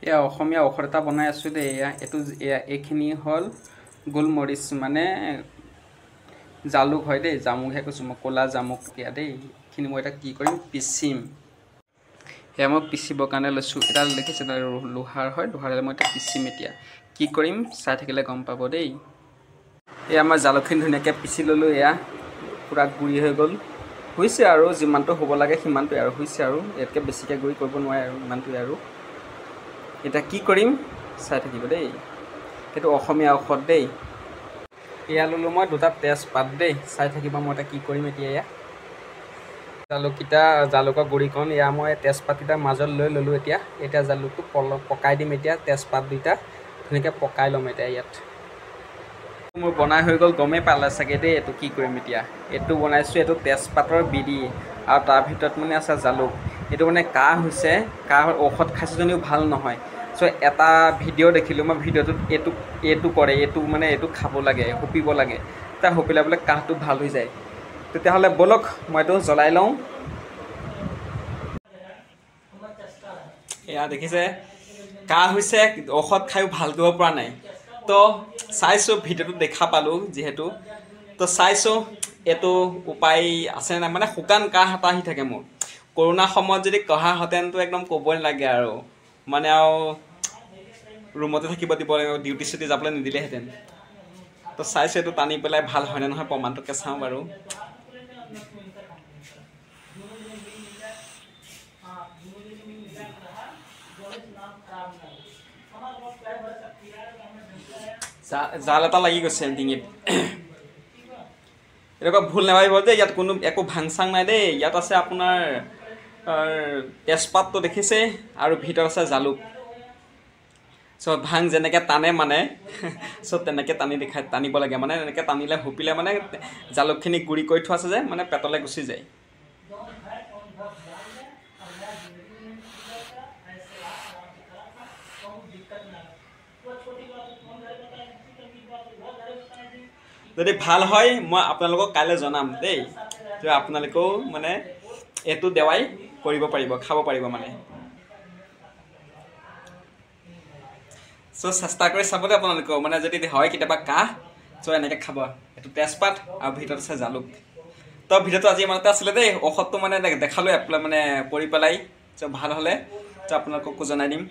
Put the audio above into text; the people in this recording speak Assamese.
এয়া অসমীয়া ঔষধ এটা বনাই আছোঁ দেই। এইখিনি হ'ল গোলমৰিচ মানে জালুক হয় দেই, জামুকহে কৈছোঁ মই, ক'লা জামুক এয়া দেই। এইখিনি মই এতিয়া কি কৰিম, পিচিম। সেয়া মই পিচিবৰ কাৰণে লৈছোঁ। এটা দেখিছে লোহাৰ হয়, লোহাৰে মই এতিয়া পিচিম। এতিয়া কি কৰিম চাই থাকিলে গম পাব দেই। এয়া মই জালুকখিনি ধুনীয়াকৈ পিচি ল'লোঁ। এয়া পূৰা গুড়ি হৈ গ'ল। হৈছে আৰু যিমানটো হ'ব লাগে সিমানটোৱে আৰু হৈছে আৰু ইয়াতকৈ বেছিকৈ গুড়ি কৰিব নোৱাৰে আৰু ইমানটোৱে আৰু। এতিয়া কি কৰিম চাই থাকিব দেই। সেইটো অসমীয়া ঔষধ দেই। এয়া ল'লোঁ মই 2টা তেজপাত দেই, চাই থাকিব। মই এতিয়া কি কৰিম এতিয়া এয়া জালুকৰ গুড়িকণ এয়া মই তেজপাতকেইটাৰ মাজত লৈ ল'লোঁ। এতিয়া জালুকটো পকাই দিম। এতিয়া তেজপাত 2টা ধুনীয়াকৈ পকাই ল'ম এতিয়া ইয়াত। মোৰ বনাই হৈ গ'ল, গমেই পালে চাগে দেই। এইটো কি কৰিম এতিয়া, এইটো বনাইছোঁ, এইটো তেজপাতৰ বিধি আৰু তাৰ ভিতৰত মানে আছে জালুক। এইটো মানে কাহ হৈছে, কাহ ঔষধ খাইছোঁ যদিও ভাল নহয়। চ' এটা ভিডিঅ' দেখিলোঁ মই, ভিডিঅ'টোত এইটো কৰে, এইটো খাব লাগে, হুপিব লাগে। তাৰ হুপিলে বোলে কাহটো ভাল হৈ যায়। তেতিয়াহ'লে ব'লক মই এইটো জ্বলাই লওঁ। এয়া দেখিছে, কাহ হৈছে, ঔষধ খায়ো ভাল কৰিব পৰা নাই। তো চাইছোঁ, ভিডিঅ'টো দেখা পালোঁ যিহেতু, তো চাইছোঁ এইটো উপায় আছে নাই। মানে শুকান কাহ এটা আহি থাকে মোৰ। কৰোণাৰ সময়ত যদি কাহেঁতেনতো একদম ক'বই নালাগে আৰু, মানে আৰু ৰুমতে থাকিব দিব, ডিউটি চিউটি যাবলৈ নিদিলেহেঁতেন। তো চাইছোঁ এইটো টানি পেলাই ভাল হয়নে নহয় প্ৰমাণটোকে চাওঁ বাৰু। জাল এটা লাগি গৈছে ডিঙিত। এনেকুৱা ভুল নাভাবিব যে ইয়াত কোনো একো ভাং চাং নাই দেই। ইয়াত আছে আপোনাৰ তেজপাতটো দেখিছে আৰু ভিতৰত আছে জালুক। চ' ভাং যেনেকৈ টানে মানে চ' তেনেকৈ টানিব লাগে। মানে এনেকৈ টানিলে হুপিলে মানে জালুকখিনি গুড়ি কৰি থোৱা আছে যে মানে পেটলৈ গুচি যায়। যদি ভাল হয় মই আপোনালোকক কাইলৈ জনাম দেই, যে আপোনালোকেও মানে এইটো দেৱাই কৰিব পাৰিব, খাব পাৰিব মানে। চ' চেষ্টা কৰি চাব দেই আপোনালোকেও, মানে যদি হয় কেতিয়াবা কাহ, চ' এনেকৈ খাব। এইটো তেজপাত আৰু ভিতৰত আছে জালুক। তো ভিডিঅ'টো আজি ইমানতে আছিলে দেই। ঔষধটো মানে দেখালোঁ মানে কৰি পেলাই, চ' ভাল হ'লে চ' আপোনালোককো জনাই দিম।